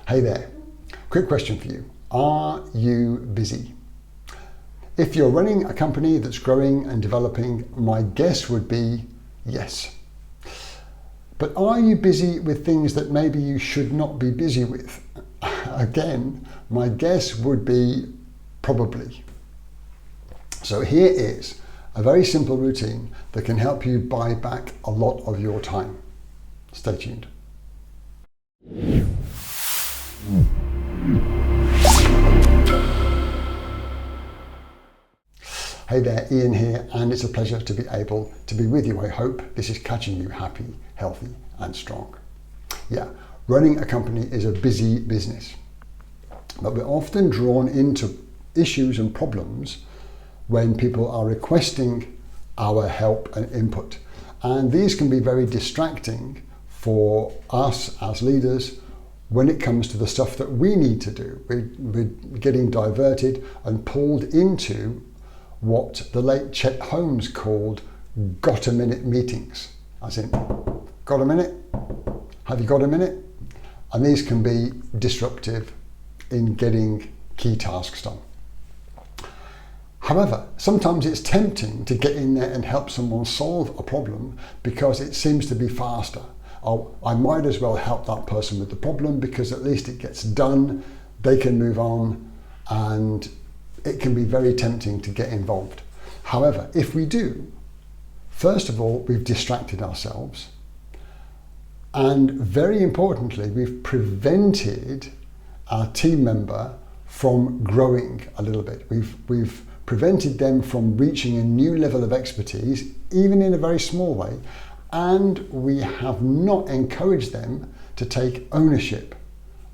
Hey there, quick question for you. Are you busy? If you're running a company that's growing and developing, my guess would be yes. But are you busy with things that maybe you should not be busy with? Again, my guess would be probably. So here is a very simple routine that can help you buy back a lot of your time. Stay tuned. Hey there, Ian here, and it's a pleasure to be able to be with you. I hope this is catching you happy, healthy, and strong. Yeah, running a company is a busy business, but we're often drawn into issues and problems when people are requesting our help and input. And these can be very distracting for us as leaders when it comes to the stuff that we need to do. We're getting diverted and pulled into what the late Chet Holmes called got a minute meetings. As in, got a minute? Have you got a minute? And these can be disruptive in getting key tasks done. However, sometimes it's tempting to get in there and help someone solve a problem because it seems to be faster. Oh, I might as well help that person with the problem because at least it gets done, they can move on, and it can be very tempting to get involved. However, if we do, first of all, we've distracted ourselves, and very importantly, we've prevented our team member from growing a little bit. We've prevented them from reaching a new level of expertise, even in a very small way, and we have not encouraged them to take ownership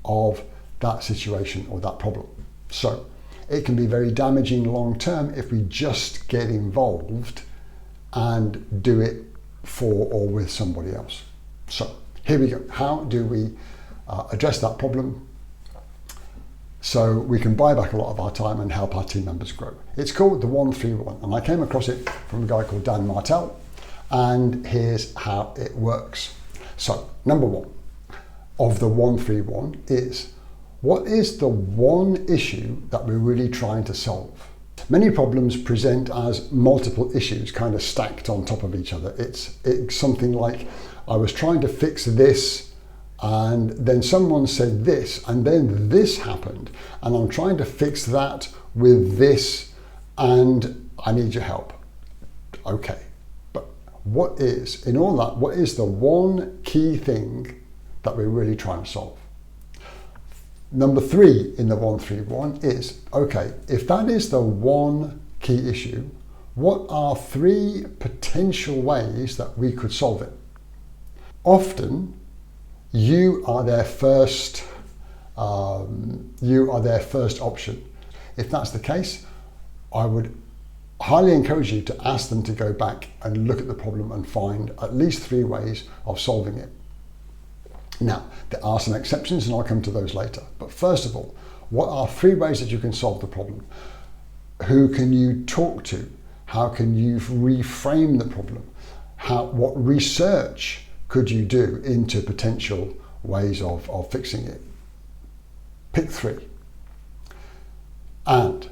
of that situation or that problem. So it can be very damaging long term if we just get involved and do it for or with somebody else. So here we go. How do we address that problem so we can buy back a lot of our time and help our team members grow? It's called the 1-3-1, and I came across it from a guy called Dan Martell, and here's how it works. So number one of the 1-3-1 is, what is the one issue that we're really trying to solve? Many problems present as multiple issues kind of stacked on top of each other. It's something like, I was trying to fix this, and then someone said this, and then this happened, and I'm trying to fix that with this, and I need your help. Okay, but what is, in all that, what is the one key thing that we're really trying to solve? Number 3 in the 1-3-1 is, okay, if that is the one key issue, what are 3 potential ways that we could solve it? Often, you are their first option. If that's the case, I would highly encourage you to ask them to go back and look at the problem and find at least 3 ways of solving it. Now, there are some exceptions, and I'll come to those later. But first of all, what are 3 ways that you can solve the problem? Who can you talk to? How can you reframe the problem? What research could you do into potential ways of fixing it? Pick 3. And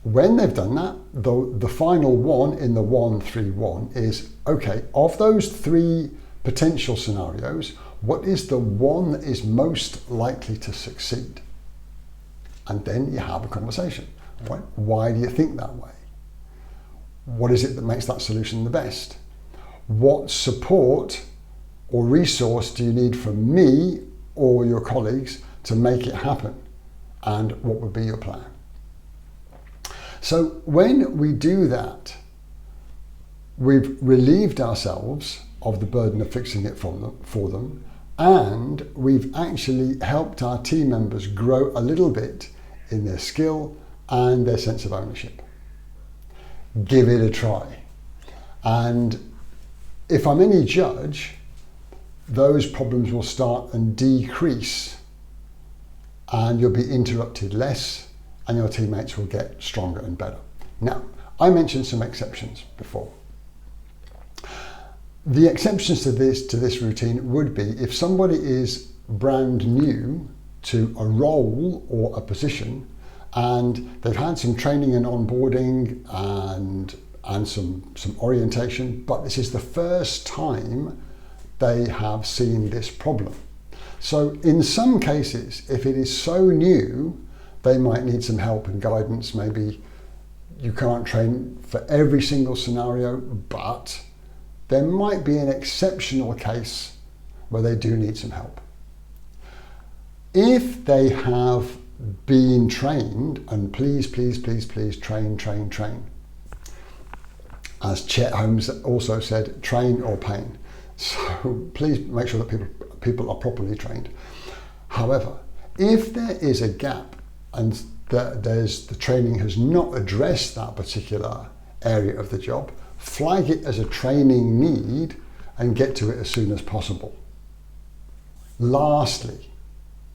when they've done that, the final one in the 1-3-1 is, okay, of those 3 potential scenarios, what is the one that is most likely to succeed? And then you have a conversation. Right? Why do you think that way? What is it that makes that solution the best? What support or resource do you need from me or your colleagues to make it happen? And what would be your plan? So when we do that, we've relieved ourselves of the burden of fixing it for them, and we've actually helped our team members grow a little bit in their skill and their sense of ownership. Give it a try. And if I'm any judge, those problems will start and decrease, and you'll be interrupted less, and your teammates will get stronger and better. Now, I mentioned some exceptions before. The exceptions to this routine would be if somebody is brand new to a role or a position, and they've had some training and onboarding and some orientation, but this is the first time they have seen this problem. So in some cases, if it is so new, they might need some help and guidance. Maybe you can't train for every single scenario, but there might be an exceptional case where they do need some help. If they have been trained, and please train. As Chet Holmes also said, train or pain. So please make sure that people are properly trained. However, if there is a gap and the training has not addressed that particular area of the job, flag it as a training need and get to it as soon as possible. Lastly,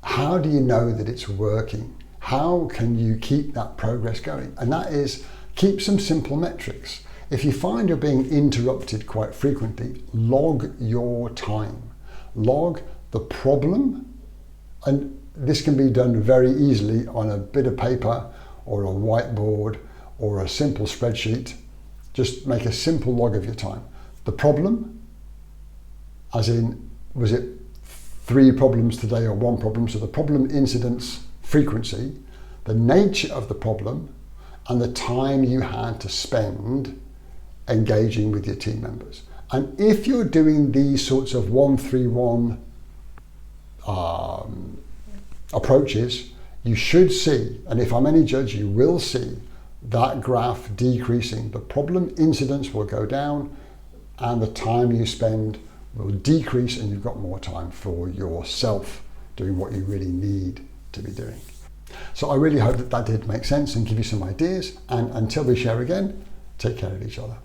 how do you know that it's working? How can you keep that progress going? And that is, keep some simple metrics. If you find you're being interrupted quite frequently, log your time. Log the problem, and this can be done very easily on a bit of paper or a whiteboard or a simple spreadsheet. Just make a simple log of your time. The problem, as in, was it 3 problems today or 1 problem? So the problem incidence frequency, the nature of the problem, and the time you had to spend engaging with your team members. And if you're doing these sorts of 1-3-1 approaches, you should see, and if I'm any judge, you will see that graph decreasing. The problem incidence will go down and the time you spend will decrease, and you've got more time for yourself doing what you really need to be doing. So I really hope that did make sense and give you some ideas, and until we share again, take care of each other.